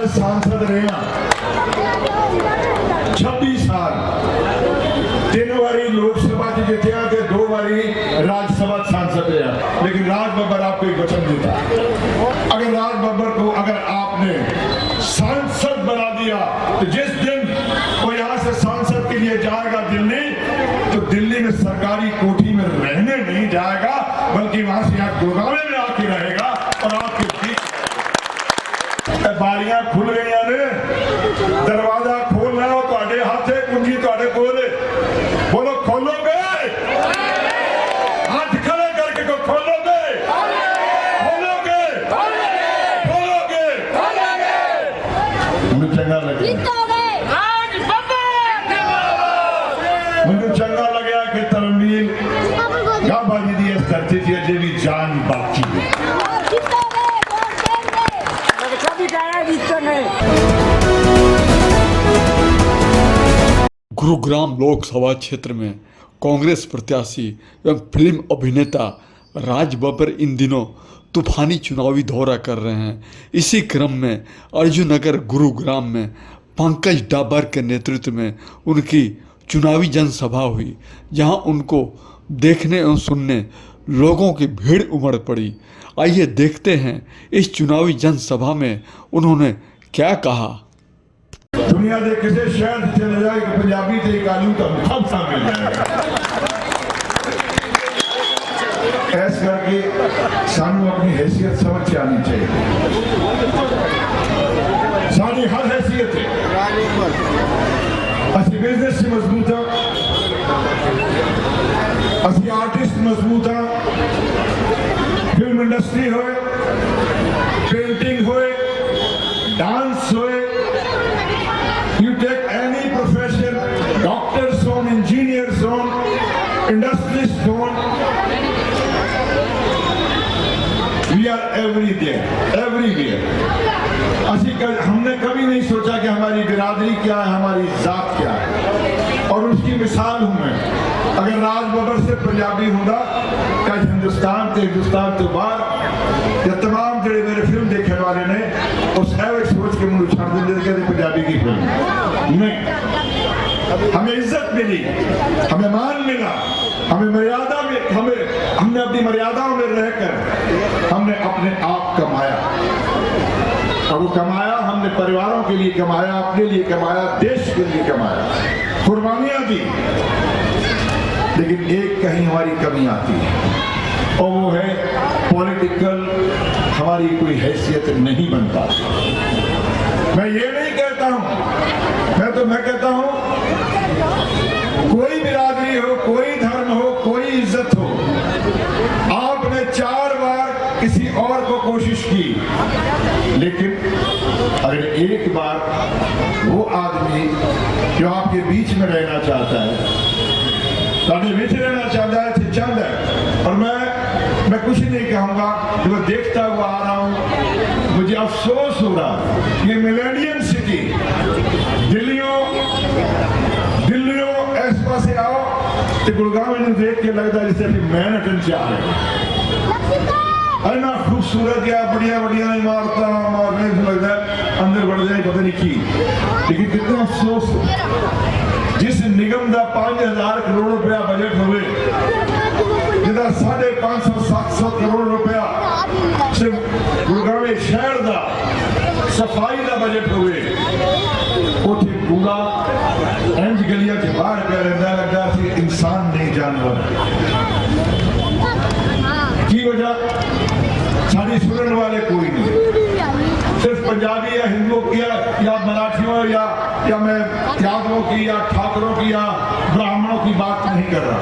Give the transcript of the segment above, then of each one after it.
सांसद रहा 26 साल 3 बारी लोकसभा च जितया 2 बारी राज्यसभा सांसद रहा, लेकिन राज बब्बर आपको एक वचन देता, अगर राज बब्बर को अगर आपने सांसद बना दिया तो जिस दिन वो यहाँ से सांसद के लिए जाएगा दिल्ली, तो दिल्ली में सरकारी कोठी में रहने नहीं जाएगा, बल्कि वहां से यहाँ गुड़गांव में आके रहेगा और आपके बीच बारियां खुल गई ने, दरवाजा खोलना हो तो हाथे कुंजी तो कोले, बोलो खोलोगे, हाथ खड़े करके को खोलोगे, खोलोगे, खोलोगे, मुझे चंगा लगे, मुझे चंगा लगे कि तरमील क्या बाजी दी इस धरती से अजे भी जान बाकी है। गुरुग्राम लोकसभा क्षेत्र में कांग्रेस प्रत्याशी एवं फिल्म अभिनेता राज बब्बर इन दिनों तूफानी चुनावी दौरा कर रहे हैं। इसी क्रम में अर्जुन नगर गुरुग्राम में पंकज डाबर के नेतृत्व में उनकी चुनावी जनसभा हुई, जहां उनको देखने और सुनने लोगों की भीड़ उमड़ पड़ी। आइए देखते हैं इस चुनावी जनसभा में उन्होंने क्या कहा। दुनिया के किसी शहर चले जाए कि पंजाबी ते कानून का मुखालफा मिल जाएगा, ऐस करके सानू अपनी हैसियत समझ के आनी चाहिए। सारी हर हैसियत है, असि बिजनेस से मजबूत हाँ, असि आर्टिस्ट मजबूत हाँ, फिल्म इंडस्ट्री होए, पेंटिंग होए, डांस होए, you take any profession, doctors on, engineers on, industries on, we are everywhere. हमने कभी नहीं सोचा कि हमारी बिरादरी क्या है, हमारी जात क्या है, और उसकी मिसाल हूं मैं। अगर राज बब्बर से पंजाबी होगा क्या हिंदुस्तान तो बाहर या तमाम जड़े मेरे फिल्म देखने वाले ने उस हैविट सोच के मुझे छाड़ देते कहते पंजाबी की फिल्म नहीं। हमें इज्जत मिली, हमें मान मिला, हमें मर्यादा में हमने अपनी मर्यादाओं में रहकर हमने अपने आप कमाया, और वो कमाया हमने परिवारों के लिए कमाया, अपने लिए कमाया, देश के लिए कमाया, कुर्बानियां दी। लेकिन एक कहीं हमारी कमी आती है और वो है पॉलिटिकल, हमारी कोई हैसियत नहीं बन पाती। मैं ये नहीं कहता हूं, मैं कहता हूं कोई बिरादरी हो, कोई धर्म हो, कोई इज्जत हो, आपने 4 बार किसी और को कोशिश की, लेकिन अगर एक बार वो आदमी जो आपके बीच में रहना चाहता है, और मैं कुछ नहीं कहूंगा, जो देखता हुआ आ रहा हूं, मुझे अफसोस हो रहा ये मिलेनियम सिटी दिल्लियों इस पास आओ तो गुड़गांव में देख के लगता है जैसे मैनहट्टन से आ रहे ना, खूबसूरत या बढ़िया इमारत लगता है अंदर बढ़ जाए पता नहीं की। लेकिन कितना अफसोस जिस निगम का 5000 करोड़ रुपया बजट हुए, जिदा 550-700 करोड़ रुपया सिर्फ गुड़गांव शहर का सफाई का बजट हुए, उसे पूरा इंज गलियां के बाहर पे लगता है इंसान नहीं जानवर। की वजह साड़ी सुनने वाले कोई नहीं, सिर्फ पंजाबी या हिंदुओं की या मराठियों या मैं यादवों की या ठाकुरों की या ब्राह्मणों की बात नहीं कर रहा।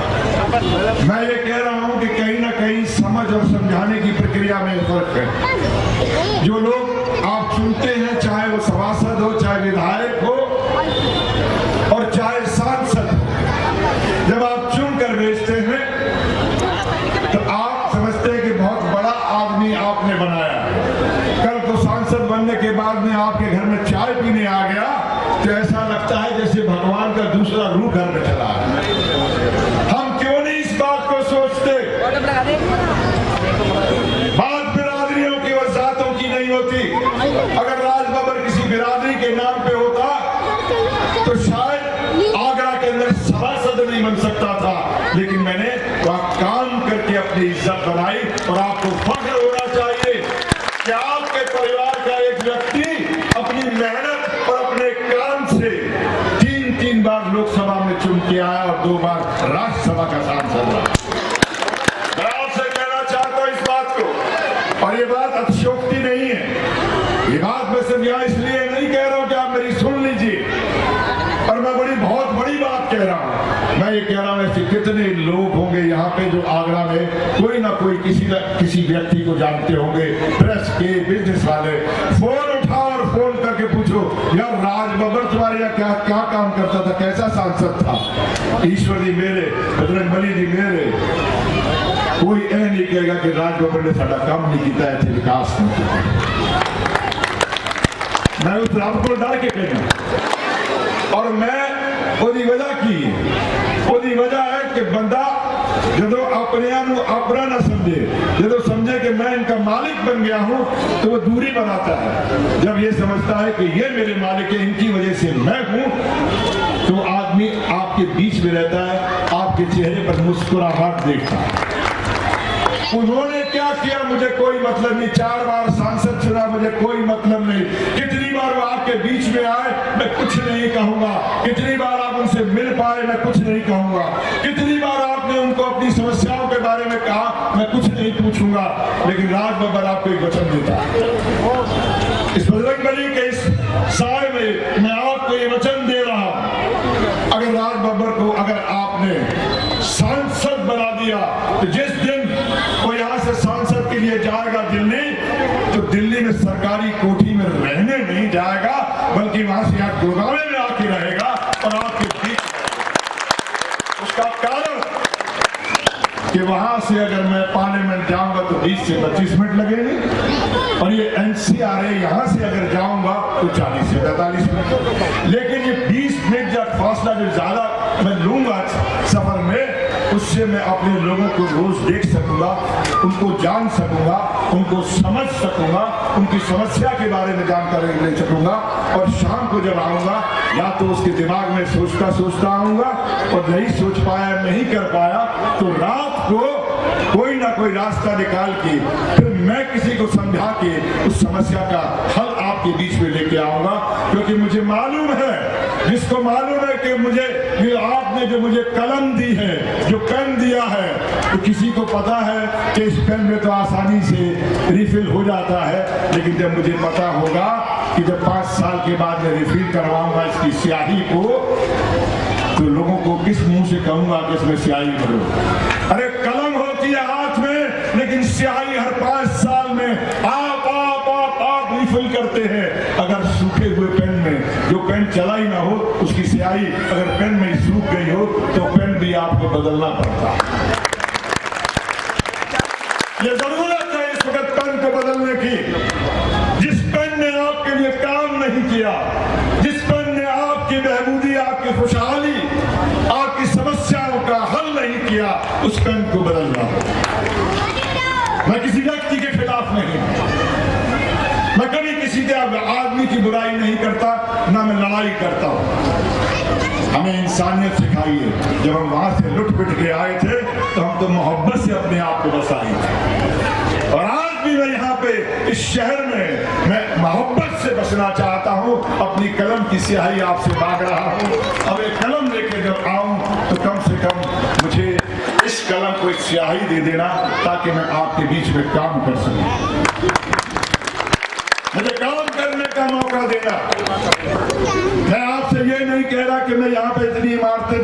मैं ये कह रहा हूं कि कहीं ना कहीं समझ और समझाने की प्रक्रिया में फर्क है। जो लोग आप चुनते हैं, चाहे वो सभासद हो, चाहे विधायक हो और चाहे सांसद हो, जब आप चुन कर भेजते हैं तो आप समझते हैं कि बहुत बड़ा आदमी आपने बनाया। कल को सांसद बनने के बाद में आपके घर में चाय पीने आ गया तो ऐसा लगता है जैसे भगवान का दूसरा रूप घर में चला है। हम क्यों नहीं इस बात को सोचते? बात बिरादरियों की और जातों की नहीं होती। अगर राज बब्बर किसी बिरादरी के नाम पे होता तो शायद आगरा के अंदर सभासद नहीं बन सकता था, लेकिन मैंने वहां काम करके अपनी इज्जत बनाई। और आपको फख्र होना चाहिए कि आपके परिवार का एक व्यक्ति अपनी मेहनत और अपने काम से 3 बार लोकसभा में चुन के आया और 2 बार राज्यसभा का सांसद रहा। मैं आपसे कहना चाहता हूं इस बात को, और ये बात अतिशयोक्ति नहीं है, ये बात मैं सिर्फ यहाँ इसलिए नहीं कह रहा हूं कि आप मेरी सुन लीजिए, और मैं बहुत बड़ी बात कह रहा हूं। मैं ये कह रहा हूं ऐसे कितने लोग होंगे यहाँ पे जो आगरा में कोई ना कोई किसी व्यक्ति को जानते होंगे, प्रेस के, बिजनेस वाले। फोन उठाओ और फोन करके पूछो, यार राज बब्बर तुम्हारे यहाँ क्या काम करता था, कैसा सांसद था? ईश्वर जी मेरे, बजरंगबली जी मेरे, कोई यह नहीं कहेगा कि राज बब्बर ने साडा काम नहीं किया है, विकास नहीं किया। मैं उस रब को डर के कहना, और मैं ਉਹਦੀ वजह है कि बंदा जो अपने अपना ना समझे, जो समझे कि मैं इनका मालिक बन गया हूं, तो वो दूरी बनाता है। जब ये समझता है कि ये मेरे मालिक है, इनकी वजह से मैं हूं, तो आदमी आपके बीच में रहता है, आपके चेहरे पर मुस्कुराहट देखता है। उन्होंने क्या किया मुझे कोई मतलब नहीं, 4 बार सांसद चुना मुझे कोई मतलब नहीं, कितनी बार वो आपके बीच में आए मैं कुछ नहीं कहूंगा, कितनी बार आप उनसे मिल पाए मैं कुछ नहीं कहूंगा, कितनी बार आपने उनको अपनी समस्याओं के बारे में कहा मैं कुछ नहीं पूछूंगा। लेकिन राज बब्बर आपको एक वचन देता है, इस बजरंगबली के इस साय में मैं आपको ये वचन दे रहा हूं, अगर राज बब्बर को अगर आपने सांसद बना दिया, तो जिस दिन वो यहाँ से सांसद के लिए जाएगा दिल्ली, तो दिल्ली में सरकारी कोठी में रहने नहीं जाएगा, बल्कि वहां से यहाँ गुरुग्राम में आके रहेगा। और आपके बीच उसका कारण कि वहां से अगर मैं पार्लियामेंट जाऊंगा तो 20 से 25 मिनट लगेंगे, और ये NCRA यहां से अगर जाऊंगा तो 40 से 45 मिनट। लेकिन ये 20 मिनट का फासला जो ज्यादा मैं लूंगा सफर में, उससे मैं अपने लोगों को रोज देख सकूंगा, उनको जान सकूंगा, उनको समझ सकूंगा, उनकी समस्या के बारे में जानकारी ले सकूंगा। और शाम को जब आऊंगा, या तो उसके दिमाग में सोचता आऊंगा, और नहीं सोच पाया, नहीं कर पाया, तो रात को कोई ना कोई रास्ता निकाल के फिर मैं किसी को समझा के उस समस्या का हल आपके बीच में लेके आऊंगा। क्योंकि मुझे मालूम है, जिसको मालूम है कि मुझे ये आपने जो मुझे कलम दी है, जो पेन दिया है, तो किसी को पता है कि इस पेन में तो आसानी से रिफिल हो जाता है, लेकिन जब मुझे पता होगा कि जब 5 साल के बाद मैं रिफिल करवाऊंगा इसकी स्याही को, तो लोगों को किस मुंह से कहूंगा कि इसमें स्याही भरो? अरे कलम होती है हाथ में, लेकिन स्याही हर 5 साल में आप रिफिल करते हैं। अगर सूखे हुए पेन में जो पेन चला ही ना हो, उसकी स्याही अगर पेन में सूख गई हो, तो पेन भी आपको बदलना पड़ता। ये जरूरत है इस वक्त पेन को बदलने की। जिस पेन ने आपके लिए काम नहीं किया, जिस पेन ने आपकी बहबूदी, आपकी खुशहाली, आपकी समस्याओं का हल नहीं किया, उस पेन को बदलना। मैं किसी व्यक्ति के खिलाफ नहीं, मैं कभी किसी के आदमी की बुराई नहीं करता, ना मैं लड़ाई करता हूं। हमें इंसानियत सिखाई है। जब हम वहां से लुट पिट के आए थे, तो हम तो मोहब्बत से अपने आप को बसाए थे, और आज भी मैं यहाँ पे इस शहर में मैं मोहब्बत से बसना चाहता हूँ। अपनी कलम की स्याही आपसे मांग रहा हूँ। अब एक कलम लेके जब आऊं, तो कम से कम मुझे इस कलम को एक स्याही दे देना, ताकि मैं आपके बीच में काम कर सकूं, मुझे काम करने का मौका देना। मैं आपसे ये नहीं कह रहा कि मैं यहाँ पे इतनी इमारतें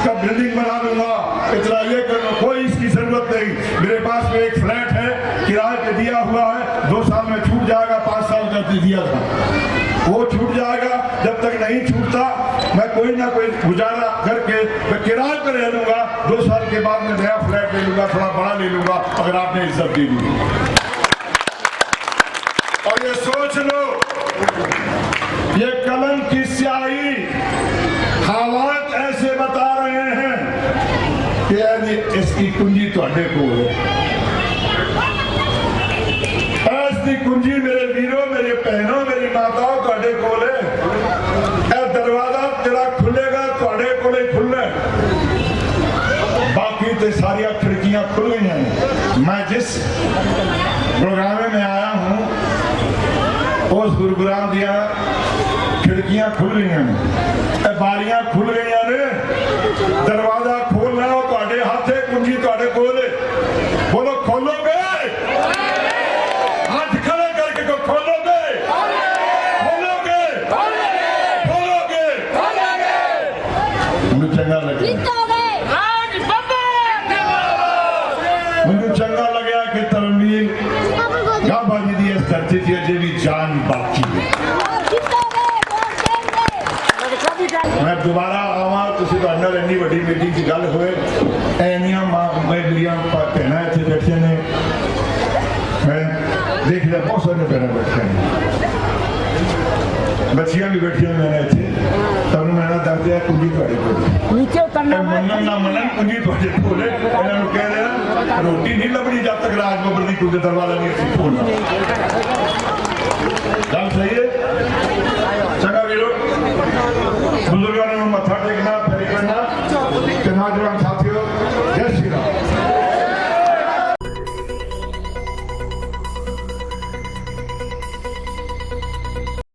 का बिल्डिंग बना दूंगा, इतना ये कर लूं, कोई इसकी जरूरत नहीं। मेरे पास में एक फ्लैट है, किराए पे दिया हुआ है, 2 साल में छूट जाएगा, 5 साल का दिया था, वो छूट जाएगा। जब तक नहीं छूटता, मैं कोई ना कोई गुजारा करके मैं किराए पे रह लूंगा। 2 साल के बाद मैं नया फ्लैट ले लूंगा, थोड़ा बड़ा ले लूंगा, अगर आपने इज्जत दी दी। और ये सोच लो, ये कलम की स्याही हालात ऐसे बता रहे हैं कि इसकी कुंजी ਤੁਹਾਡੇ ਕੋਲ है। ऐसी कुंजी मेरे वीरों, मेरे बहनों, मेरी माताओं ਤੁਹਾਡੇ ਕੋਲ गुरुग्राम में आया हूँ, उस गुरुग्राम दिया खिड़कियां खुल गई ने, बारियां खुल गई ने, दरवाजा खोलना ਤੁਹਾਡੇ ਹੱਥੇ ਕੁੰਜੀ ਤੁਹਾਡੇ ਕੋਲ बोलो खोलोगे, हाथ खड़े करके को खोलोगे, खोलोगे, खोलोगे, मुझे चंगा लगे, मुझे चंगा लगा कि तरमील गाबाजी दी इस धरती दी अजे भी जान बाकी है। मैं दोबारा आवा तुसी ਤੁਹਾਡੇ ਨਾਲ ਇੰਨੀ ਵੱਡੀ ਮੀਟਿੰਗ 'ਚ ਗੱਲ ਹੋਏ, ਐਨੀਆਂ ਮਾਂ ਮੇਰੀਆਂ ਭੈਣਾਂ ਇੱਥੇ ਬੈਠੀਆਂ ਨੇ, मैं देख लिया बहुत सारे भैन बैठे हैं, बच्चियां भी बैठिया मैंने इतने तब मैंने दस दिया कुंजी थोड़े को मनन ना मनन कुंजी थोड़े कोले इन्होंने कह देना रोटी नहीं लभनी जब तक राज बब्बर की कुंजी दरवाजा नहीं खोलना। गल सही है।